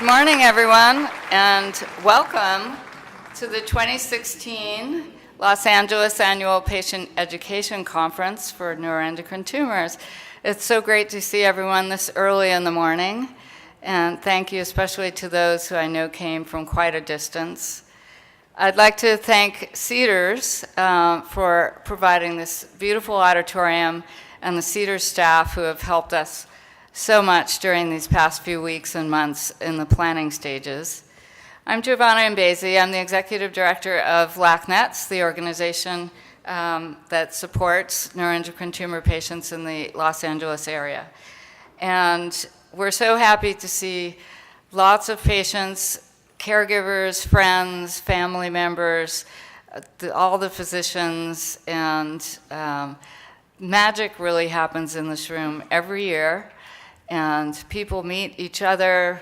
morning, everyone, and welcome to the 2016 Los Angeles Annual Patient Education Conference for Neuroendocrine Tumors. It's so great to see everyone this early in the morning, and thank you especially to those who I know came from quite a distance. I'd like to thank Cedars for providing this beautiful auditorium and the Cedars staff who have helped us so much during these past few weeks and months in the planning stages. I'm Giovanna Imbesi. I'm the Executive Director of LACNETS, the organization that supports neuroendocrine tumor patients in the Los Angeles area. And we're so happy to see lots of patients, caregivers, friends, family members, all the physicians, and magic really happens in this room every year. And people meet each other,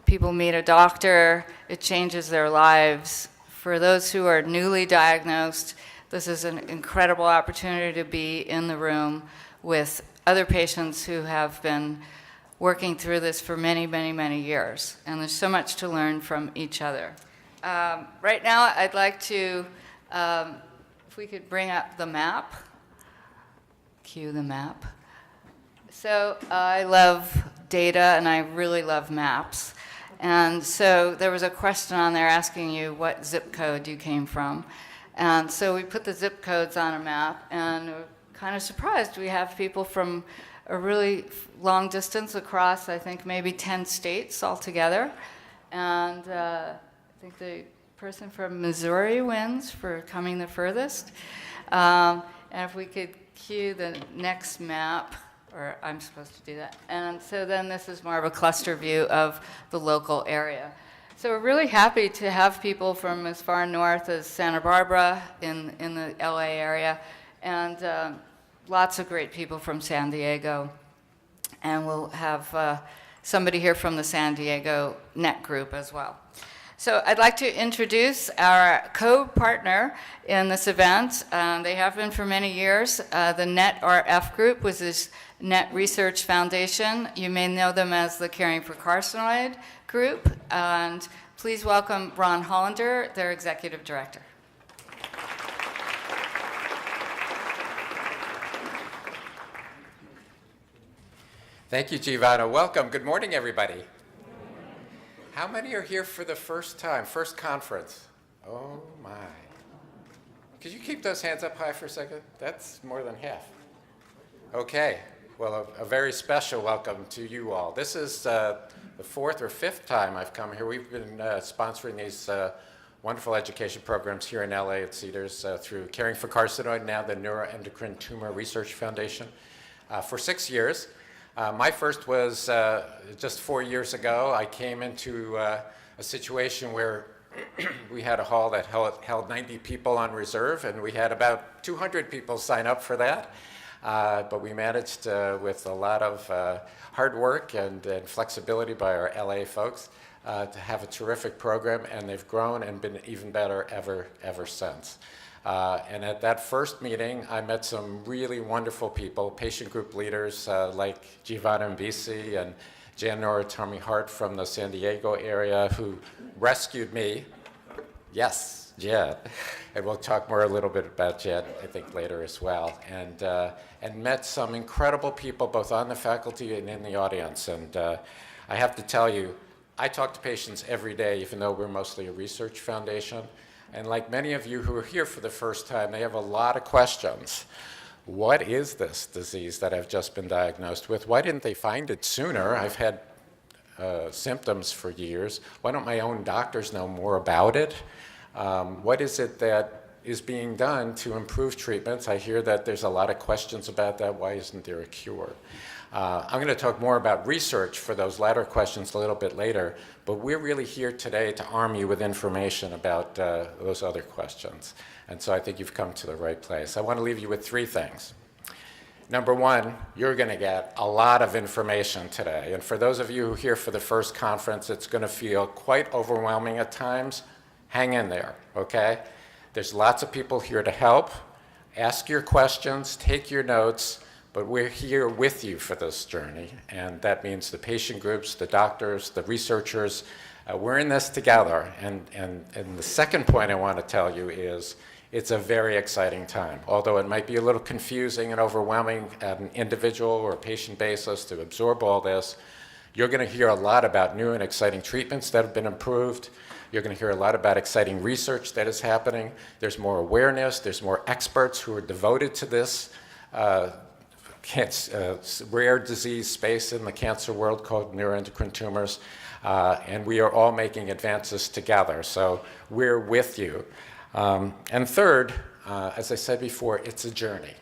people meet a doctor, it changes their lives. For those who are newly diagnosed, this is an incredible opportunity to be in the room with other patients who have been working through this for many, many, many years. And there's so much to learn from each other. Right now, I'd like to, if we could bring up the map, cue the map. So I love data and I really love maps. And so there was a question on there asking you what zip code you came from. And so we put the zip codes on a map and we're kind of surprised. We have people from a really long distance across, I think, maybe 10 states altogether. And I think the person from Missouri wins for coming the furthest. And if we could cue the next map. Or I'm supposed to do that. And so then this is more of a cluster view of the local area. So we're really happy to have people from as far north as Santa Barbara in the LA area, and lots of great people from San Diego. And we'll have somebody here from the San Diego NET group as well. So I'd like to introduce our co-partner in this event. They have been for many years. The NET-RF group was this NET Research Foundation. You may know them as the Caring for Carcinoid group. And please welcome Ron Hollander, their Executive Director. Thank you, Giovanna. Welcome. Good morning, everybody. How many are here for the first time, first conference? Oh, my. Could you keep those hands up high for a second? That's more than half. Okay. Well, a very special welcome to you all. This is the fourth or fifth time I've come here. We've been sponsoring these wonderful education programs here in LA at Cedars through Caring for Carcinoid, now the Neuroendocrine Tumor Research Foundation, for 6 years. My first was just 4 years ago. I came into a situation where we had a hall that held 90 people on reserve, and we had about 200 people sign up for that. But we managed, with a lot of hard work and flexibility by our LA folks, to have a terrific program, and they've grown and been even better ever since. And at that first meeting, I met some really wonderful people, patient group leaders like Giovanna Imbesi and Jan Noritomi Hart from the San Diego area who rescued me. Yes, Jan. And we'll talk more a little bit about Jan, I think, later as well. And met some incredible people both on the faculty and in the audience. And I have to tell you, I talk to patients every day, even though we're mostly a research foundation. And like many of you who are here for the first time, they have a lot of questions. What is this disease that I've just been diagnosed with? Why didn't they find it sooner? I've had symptoms for years. Why don't my own doctors know more about it? What is it that is being done to improve treatments? I hear that there's a lot of questions about that. Why isn't there a cure? I'm going to talk more about research for those latter questions a little bit later, but we're really here today to arm you with information about those other questions. And so I think you've come to the right place. I want to leave you with three things. Number one, you're going to get a lot of information today. And for those of you who are here for the first conference, it's going to feel quite overwhelming at times. Hang in there, okay? There's lots of people here to help. Ask your questions, take your notes, but we're here with you for this journey, and that means the patient groups, the doctors, the researchers. We're in this together, and the second point I want to tell you is it's a very exciting time. Although it might be a little confusing and overwhelming at an individual or patient basis to absorb all this, you're going to hear a lot about new and exciting treatments that have been improved. You're going to hear a lot about exciting research that is happening. There's more awareness. There's more experts who are devoted to this rare disease space in the cancer world called neuroendocrine tumors. And we are all making advances together. So we're with you. And third, as I said before, it's a journey.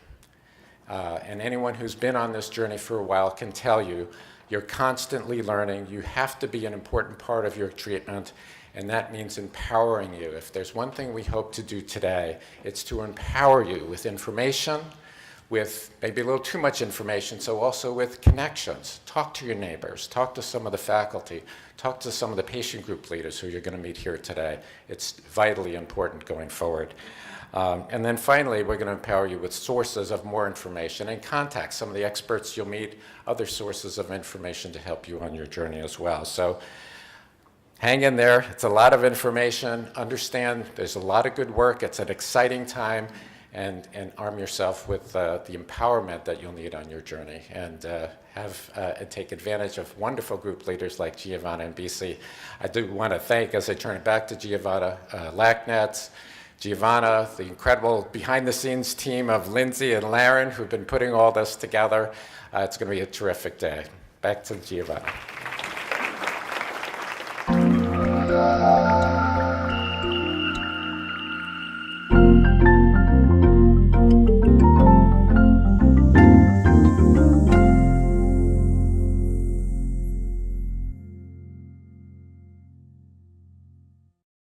And anyone who's been on this journey for a while can tell you, you're constantly learning. You have to be an important part of your treatment, and that means empowering you. If there's one thing we hope to do today, it's to empower you with information, with maybe a little too much information, so also with connections. Talk to your neighbors, talk to some of the faculty, talk to some of the patient group leaders who you're going to meet here today. It's vitally important going forward. And then finally, we're going to empower you with sources of more information and contact some of the experts you'll meet, other sources of information to help you on your journey as well. So hang in there. It's a lot of information. Understand there's a lot of good work. It's an exciting time. And arm yourself with the empowerment that you'll need on your journey, and take advantage of wonderful group leaders like Giovanna and Imbesi. I do want to thank, as I turn it back to Giovanna, LACNETS, Giovanna, the incredible behind-the-scenes team of Lindsay and Laren who've been putting all this together. It's going to be a terrific day. Back to Giovanna.